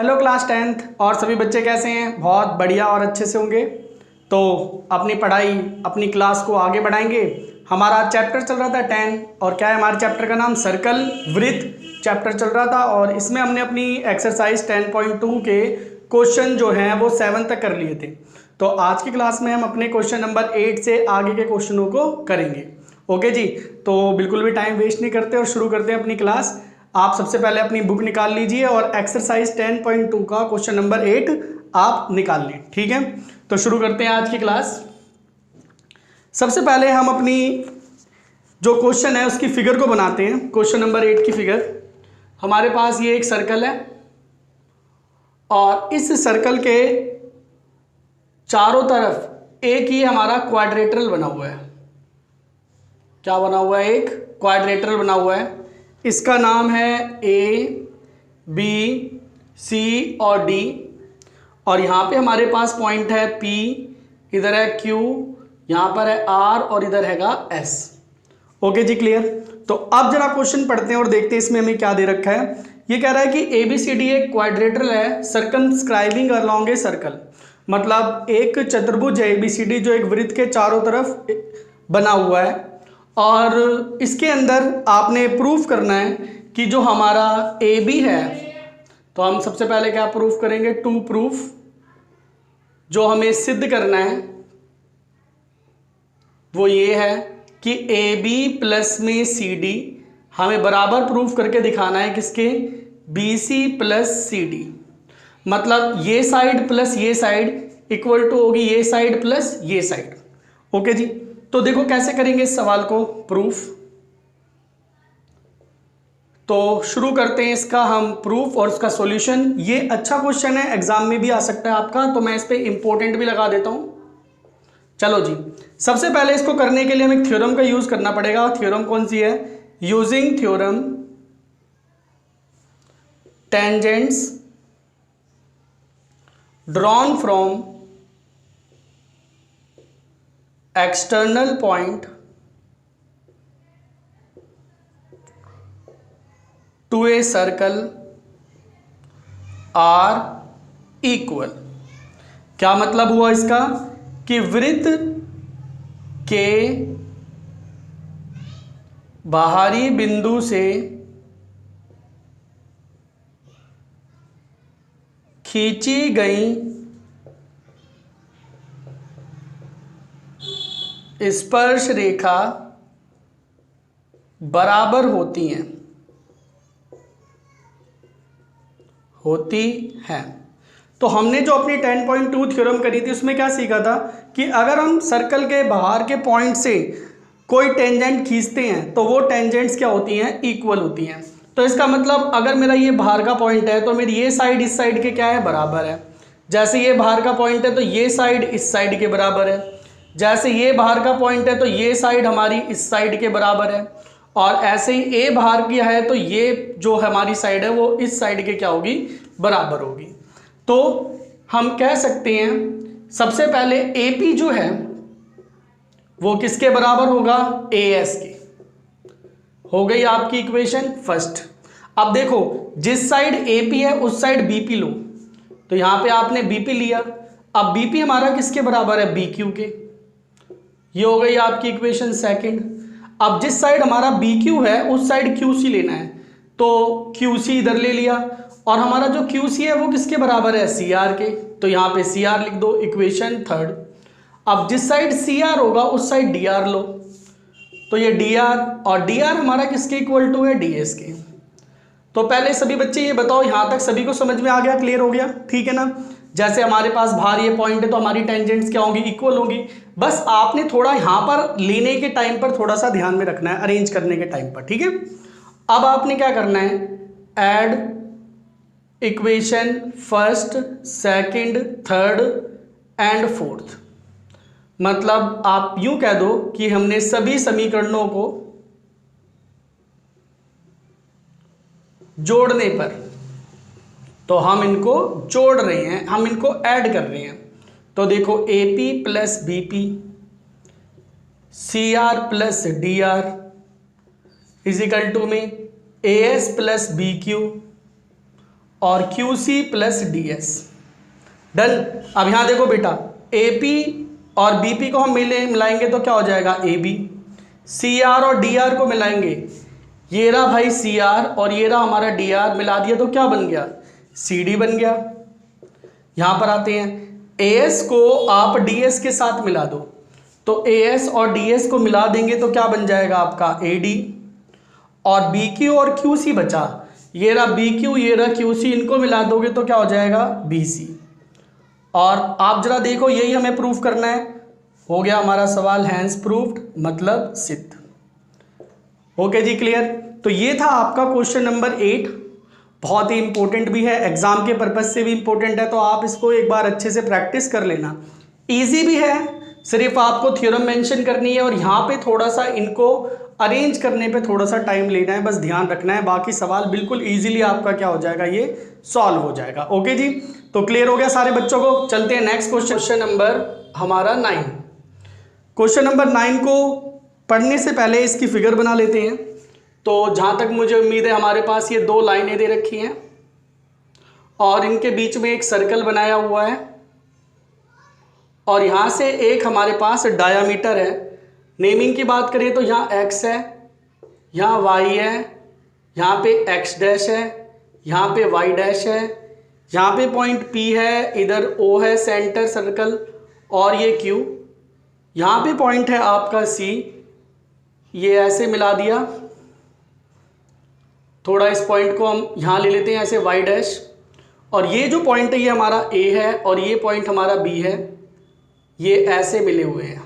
Hello class 10th और सभी बच्चे कैसे हैं। बहुत बढ़िया और अच्छे से होंगे। तो अपनी पढ़ाई अपनी क्लास को आगे बढ़ाएंगे। हमारा चैप्टर चल रहा था 10 और क्या है हमारे चैप्टर का नाम सर्कल वृत्त चैप्टर चल रहा था और इसमें हमने अपनी एक्सरसाइज 10.2 के क्वेश्चन जो हैं वो 7 तक कर लिए थे। तो आज की क्लास में हम अपने क्वेश्चन नंबर 8 से आगे के क्वेश्चनों को करेंगे। ओके जी, तो बिल्कुल भी टाइम वेस्ट नहीं करते और शुरू करते हैं अपनी क्लास। आप सबसे पहले अपनी बुक निकाल लीजिए और एक्सरसाइज 10.2 का क्वेश्चन नंबर 8 आप निकाल लें। ठीक है, तो शुरू करते हैं आज की क्लास। सबसे पहले हम अपनी जो क्वेश्चन है उसकी फिगर को बनाते हैं। क्वेश्चन नंबर 8 की फिगर हमारे पास ये एक सर्कल है और इस सर्कल के चारों तरफ एक ही हमारा क्वाड्रेटरल बना हुआ है। क्या बना हुआ है? एक क्वाड्रेटरल बना हुआ है। इसका नाम है ए बी सी और डी और यहाँ पे हमारे पास पॉइंट है पी, इधर है क्यू, यहाँ पर है आर और इधर हैगा एस। ओके जी, क्लियर। तो अब जरा क्वेश्चन पढ़ते हैं और देखते हैं इसमें हमें क्या दे रखा है। ये कह रहा है कि ए बी सी डी एक क्वाड्रेटरल है सर्कमस्क्राइबिंग अलोंग ए सर्कल। मतलब एक चतुर्भुज है ए बी सी डी जो एक वृत्त के चारों तरफ बना हुआ है और इसके अंदर आपने प्रूफ करना है कि जो हमारा ए बी है, तो हम सबसे पहले क्या प्रूफ करेंगे? To proof. जो हमें सिद्ध करना है वो ये है कि ए बी प्लस में सी डी हमें बराबर प्रूफ करके दिखाना है किसके? B C plus C D. मतलब ये साइड प्लस ये साइड इक्वल टू होगी ये साइड प्लस ये साइड। ओके जी, तो देखो कैसे करेंगे इस सवाल को प्रूफ। तो शुरू करते हैं इसका हम प्रूफ और इसका सॉल्यूशन। ये अच्छा क्वेश्चन है, एग्जाम में भी आ सकता है आपका, तो मैं इस पे इंपॉर्टेंट भी लगा देता हूं। चलो जी, सबसे पहले इसको करने के लिए हमें थ्योरम का यूज करना पड़ेगा। थ्योरम कौन सी है? Using theorem tangents drawn from external point to a circle are equal। क्या मतलब हुआ इसका? कि वृत्त के बाहरी बिंदु से खींची गई स्पर्श रेखा बराबर होती हैं। तो हमने जो अपनी 10.2 थ्योरम करी थी उसमें क्या सीखा था कि अगर हम सर्कल के बाहर के पॉइंट से कोई टेंजेंट खींचते हैं तो वो टेंजेंट्स क्या होती हैं? इक्वल होती हैं। तो इसका मतलब अगर मेरा ये बाहर का पॉइंट है तो मेरी ये साइड इस साइड के क्या है? बराबर है। जैसे ये बाहर का पॉइंट है तो ये साइड इस साइड के बराबर है। जैसे ये बाहर का पॉइंट है तो ये साइड हमारी इस साइड के बराबर है। और ऐसे ही ए बाहर की है तो ये जो हमारी साइड है वो इस साइड के क्या होगी? बराबर होगी। तो हम कह सकते हैं सबसे पहले ए पी जो है वो किसके बराबर होगा? ए एस के। हो गई आपकी इक्वेशन फर्स्ट। अब देखो जिस साइड ए पी है उस साइड बी पी लो, तो यहां पे आपने बी पी लिया। अब बी पी हमारा किसके बराबर है? बी क्यू के। ये हो गई आपकी इक्वेशन सेकंड। अब जिस साइड हमारा बी क्यू है उस साइड क्यू सी लेना है, तो क्यू सी इधर ले लिया और हमारा जो क्यू सी है वो किसके बराबर है? सी आर के। तो यहाँ पे सी आर लिख दो, इक्वेशन थर्ड। अब जिस साइड सी आर होगा उस साइड डी आर लो, तो ये डी आर और डी आर हमारा किसके इक्वल टू है? डी एस के। तो पहले सभी बच्चे ये बताओ यहां तक सभी को समझ में आ गया? क्लियर हो गया? ठीक है ना। जैसे हमारे पास बाहर ये पॉइंट है तो हमारी टेंजेंट्स क्या होंगी? इक्वल होंगी। बस आपने थोड़ा यहां पर लेने के टाइम पर थोड़ा सा ध्यान में रखना है, अरेंज करने के टाइम पर। ठीक है, अब आपने क्या करना है? Add equation first, second, third and fourth. मतलब आप यूं कह दो कि हमने सभी समीकरणों को जोड़ने पर, तो हम इनको जोड़ रहे हैं, हम इनको ऐड कर रहे हैं। तो देखो A P plus B P, C R plus D R is equal to में A S plus B Q और Q C plus D S. Done. अब यहाँ देखो बेटा, ए पी और बी पी को हम मिलाएंगे तो क्या हो जाएगा, ए बी। सी आर और डी आर को मिलाएंगे, ये रहा भाई सी आर और ये रहा हमारा डी आर, मिला दिया तो क्या बन गया, सी डी बन गया। यहां पर आते हैं, ए एस को आप डी एस के साथ मिला दो, तो ए एस और डी एस को मिला देंगे तो क्या बन जाएगा आपका ए डी। और बी क्यू और क्यू सी बचा, ये रहा बी क्यू ये रहा क्यू सी, इनको मिला दोगे तो क्या हो जाएगा, बी सी। और आप जरा देखो, यही हमें प्रूफ करना है। हो गया हमारा सवाल हैंस प्रूफ्ड, मतलब सिद्ध। ओके जी, क्लियर। तो ये था आपका क्वेश्चन नंबर 8। बहुत ही इंपॉर्टेंट भी है, एग्जाम के पर्पज से भी इंपॉर्टेंट है, तो आप इसको एक बार अच्छे से प्रैक्टिस कर लेना। इजी भी है, सिर्फ आपको थ्योरम मेंशन करनी है और यहाँ पे थोड़ा सा इनको अरेंज करने पे थोड़ा सा टाइम लेना है, बस ध्यान रखना है। बाकी सवाल बिल्कुल इजीली आपका क्या हो जाएगा, ये सॉल्व हो जाएगा। ओके जी, तो क्लियर हो गया सारे बच्चों को। चलते हैं नेक्स्ट क्वेश्चन नंबर हमारा 9। क्वेश्चन नंबर 9 को पढ़ने से पहले इसकी फिगर बना लेते हैं। तो जहाँ तक मुझे उम्मीद है हमारे पास ये 2 लाइनें दे रखी हैं और इनके बीच में एक सर्कल बनाया हुआ है और यहाँ से एक हमारे पास डायामीटर है। नेमिंग की बात करें तो यहाँ x है, यहाँ y है, यहाँ पे x डैश है, यहाँ पे y डैश है, यहाँ पे पॉइंट P है, इधर O है सेंटर सर्कल और ये Q, यहाँ पे पॉइंट है आपका C। ये ऐसे मिला दिया, थोड़ा इस पॉइंट को हम यहाँ ले लेते हैं ऐसे y डैश, और ये जो पॉइंट है ये हमारा A है और ये पॉइंट हमारा B है, ये ऐसे मिले हुए हैं।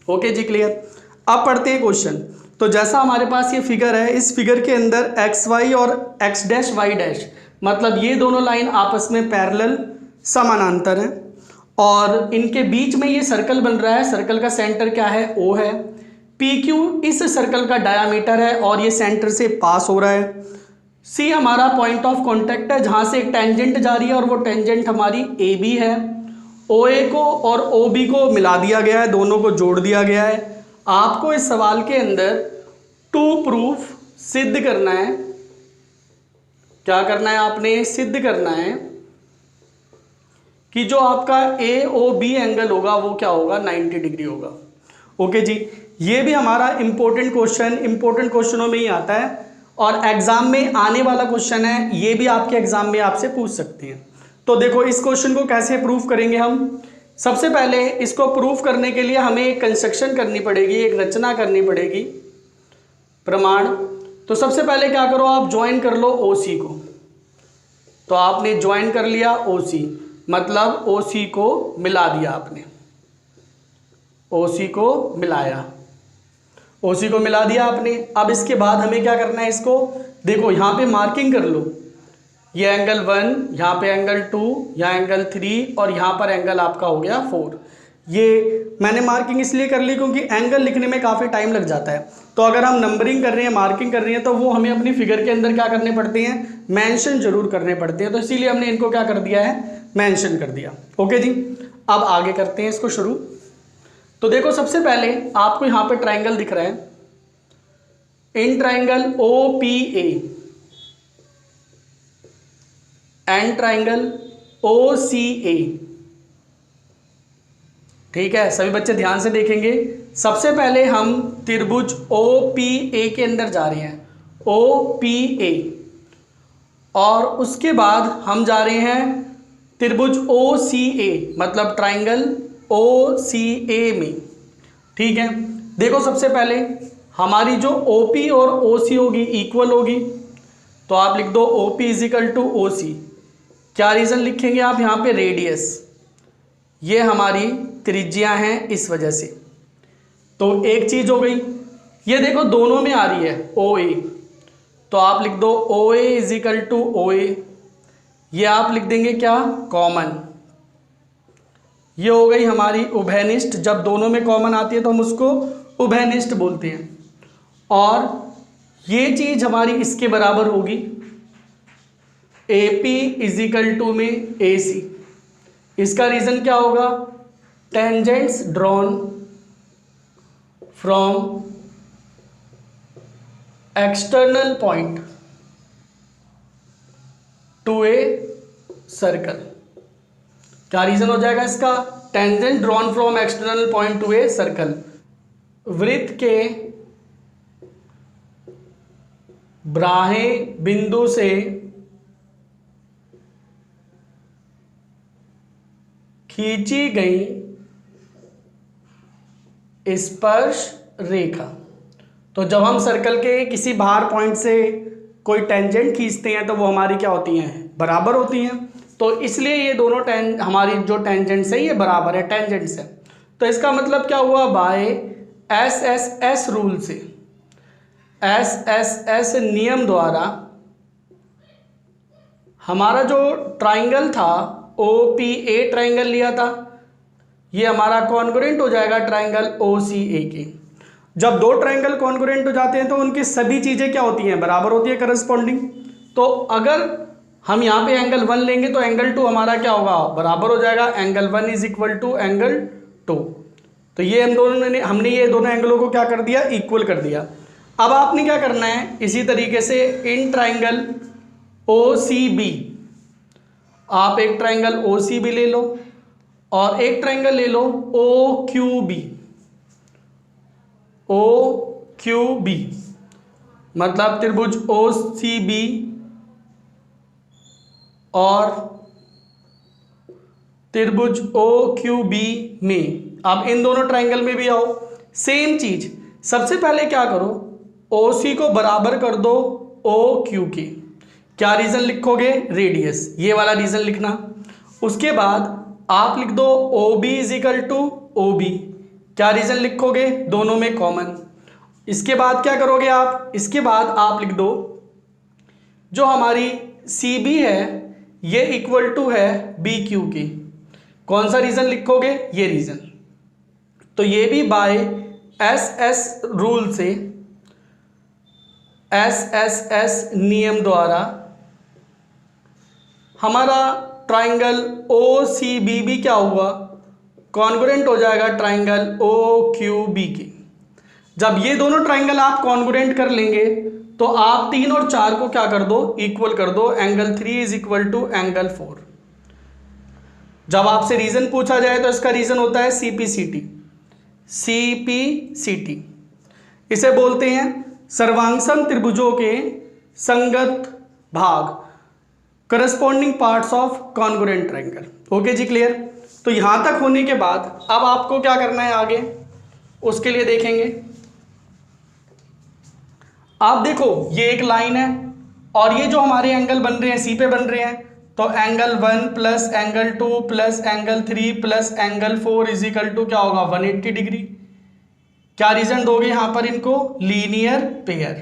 ओके जी, क्लियर। अब पढ़ते हैं क्वेश्चन। तो जैसा हमारे पास ये फिगर है, इस फिगर के अंदर एक्स वाई और एक्स डैश वाई डैश, मतलब ये दोनों लाइन आपस में पैरेलल समानांतर हैं और इनके बीच में ये सर्कल बन रहा है। सर्कल का सेंटर क्या है, ओ है। पी क्यू इस सर्कल का डायामीटर है और ये सेंटर से पास हो रहा है। सी हमारा पॉइंट ऑफ कॉन्टैक्ट है जहाँ से एक टेंजेंट जा रही है और वो टेंजेंट हमारी ए बी है। ओ ए को और ओ बी को मिला दिया गया है, दोनों को जोड़ दिया गया है। आपको इस सवाल के अंदर टू प्रूफ सिद्ध करना है। क्या करना है, आपने सिद्ध करना है कि जो आपका ए ओ बी एंगल होगा वो क्या होगा, 90 डिग्री होगा। ओके जी, ये भी हमारा इंपॉर्टेंट क्वेश्चनों में ही आता है और एग्जाम में आने वाला क्वेश्चन है। ये भी आपके एग्जाम में आपसे पूछ सकते हैं। तो देखो इस क्वेश्चन को कैसे प्रूफ करेंगे हम। सबसे पहले इसको प्रूफ करने के लिए हमें एक कंस्ट्रक्शन करनी पड़ेगी, एक रचना करनी पड़ेगी, प्रमाण। तो सबसे पहले क्या करो, आप ज्वाइन कर लो OC को। तो आपने ज्वाइन कर लिया OC, मतलब OC को मिला दिया आपने, OC को मिलाया, OC को मिला दिया आपने। अब इसके बाद हमें क्या करना है, इसको देखो यहाँ पे मार्किंग कर लो। ये एंगल 1, यहाँ पे एंगल 2, यहाँ एंगल 3 और यहाँ पर एंगल आपका हो गया 4। ये मैंने मार्किंग इसलिए कर ली क्योंकि एंगल लिखने में काफ़ी टाइम लग जाता है। तो अगर हम नंबरिंग कर रहे हैं, मार्किंग कर रहे हैं, तो वो हमें अपनी फिगर के अंदर क्या करने पड़ते हैं, मेंशन जरूर करने पड़ते हैं। तो इसीलिए हमने इनको क्या कर दिया है, मेंशन कर दिया। ओके जी, अब आगे करते हैं इसको शुरू। तो देखो सबसे पहले आपको यहाँ पे ट्राइंगल दिख रहा है, in triangle OPA and triangle OCA। ठीक है, सभी बच्चे ध्यान से देखेंगे। सबसे पहले हम त्रिभुज OPA के अंदर जा रहे हैं, OPA, और उसके बाद हम जा रहे हैं त्रिभुज OCA, मतलब ट्राइंगल OCA में। ठीक है, देखो सबसे पहले हमारी जो OP और OC होगी इक्वल होगी, तो आप लिख दो OP इजिकल टू OC। क्या रीज़न लिखेंगे आप यहाँ पे, रेडियस, ये हमारी त्रिज्या हैं इस वजह से। तो एक चीज़ हो गई। ये देखो दोनों में आ रही है OA, तो आप लिख दो OA इजिकल टू OA। ये आप लिख देंगे क्या, कॉमन। ये हो गई हमारी उभयनिष्ठ, जब दोनों में कॉमन आती है तो हम उसको उभयनिष्ठ बोलते हैं। और ये चीज़ हमारी इसके बराबर होगी, AP इजिकल टू में AC। इसका रीज़न क्या होगा, tangents drawn from external point two a circle. क्या रीजन हो जाएगा इसका? Tangent drawn from external point two a circle. वृत्त के बाह्य बिंदु से खींची गई स्पर्श रेखा। तो जब हम सर्कल के किसी बाहर पॉइंट से कोई टेंजेंट खींचते हैं तो वो हमारी क्या होती हैं? बराबर होती हैं। तो इसलिए ये दोनों हमारी जो टेंजेंट्स है ये बराबर है टेंजेंट्स है। तो इसका मतलब क्या हुआ? बाय एस रूल से, एस नियम द्वारा हमारा जो ट्राइंगल था OPA ट्राइंगल लिया था, ये हमारा कॉन्ग्रुएंट हो जाएगा ट्राइंगल OCA के। जब दो ट्राइंगल कॉन्ग्रुएंट हो जाते हैं तो उनकी सभी चीज़ें क्या होती हैं? बराबर होती है करस्पॉन्डिंग। तो अगर हम यहाँ पे एंगल 1 लेंगे तो एंगल 2 हमारा क्या होगा? बराबर हो जाएगा। Angle 1 is equal to angle 2। तो ये हमने ये दोनों एंगलों को क्या कर दिया? इक्वल कर दिया। अब आपने क्या करना है? इसी तरीके से इन ट्राइंगल OCB, आप एक ट्राइंगल OCB ले लो और एक ट्राइंगल ले लो OQB, मतलब त्रिभुज OCB और त्रिभुज OQB में। अब इन दोनों ट्राइंगल में भी आओ, सेम चीज। सबसे पहले क्या करो? OC को बराबर कर दो OQ के। क्या रीजन लिखोगे? रेडियस, ये वाला रीजन लिखना। उसके बाद आप लिख दो OB is equal to OB। क्या रीजन लिखोगे? दोनों में कॉमन। इसके बाद क्या करोगे आप? इसके बाद आप लिख दो जो हमारी CB है ये इक्वल टू है BQ की। कौन सा रीजन लिखोगे? ये रीजन। तो ये भी बाय SS रूल से, SSS नियम द्वारा हमारा ट्राइंगल OCB भी क्या हुआ? कॉन्ग्रुएंट हो जाएगा ट्राइंगल OQB की। जब ये दोनों ट्राइंगल आप कॉन्ग्रुएंट कर लेंगे तो आप 3 और 4 को क्या कर दो? इक्वल कर दो। Angle 3 is equal to angle 4। जब आपसे रीजन पूछा जाए तो इसका रीजन होता है CPCT। इसे बोलते हैं सर्वांगसम त्रिभुजों के संगत भाग, corresponding parts of congruent triangle. Okay जी, क्लियर? तो यहां तक होने के बाद अब आपको क्या करना है आगे, उसके लिए देखेंगे। आप देखो ये एक लाइन है और ये जो हमारे एंगल बन रहे हैं C पे बन रहे हैं, तो angle 1 plus angle 2 plus angle 3 plus angle 4 is equal to क्या होगा? 180 डिग्री। क्या रीजन दोगे यहां पर इनको? लीनियर पेयर,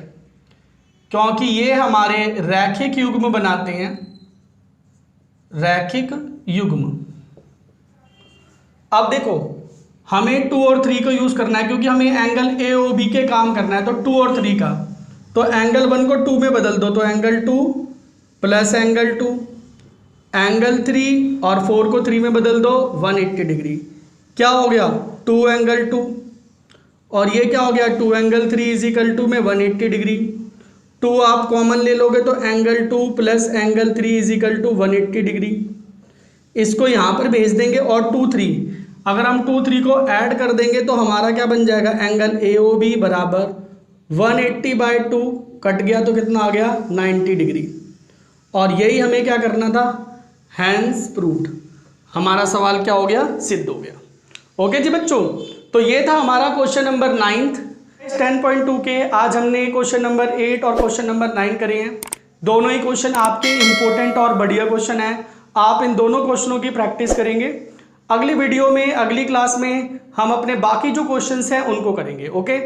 क्योंकि ये हमारे रैखिक युग्म बनाते हैं, रैखिक युग्म। अब देखो हमें 2 और 3 को यूज करना है क्योंकि हमें एंगल AOB के काम करना है, तो 2 और 3 का। तो एंगल 1 को 2 में बदल दो, तो एंगल 2 प्लस एंगल 2, एंगल 3 और 4 को 3 में बदल दो, 180 डिग्री। क्या हो गया? 2 एंगल 2 और ये क्या हो गया? 2 एंगल 3 इज इक्वल टू में 180 डिग्री। 2 आप कॉमन ले लोगे तो angle 2 plus angle 3 is equal to 180 degree. इसको यहाँ पर भेज देंगे और 2 3, अगर हम 2 3 को ऐड कर देंगे तो हमारा क्या बन जाएगा? एंगल AOB बराबर 180/2 कट गया तो कितना आ गया? 90 डिग्री। और यही हमें क्या करना था? Hence proved. हमारा सवाल क्या हो गया? सिद्ध हो गया। ओके जी बच्चों, तो ये था हमारा क्वेश्चन नंबर 9 10.2 के। आज हमने क्वेश्चन नंबर 8 और क्वेश्चन नंबर 9 करे हैं। दोनों ही क्वेश्चन आपके इंपॉर्टेंट और बढ़िया क्वेश्चन हैं। आप इन दोनों क्वेश्चनों की प्रैक्टिस करेंगे। अगली वीडियो में, अगली क्लास में हम अपने बाकी जो क्वेश्चंस हैं उनको करेंगे। ओके।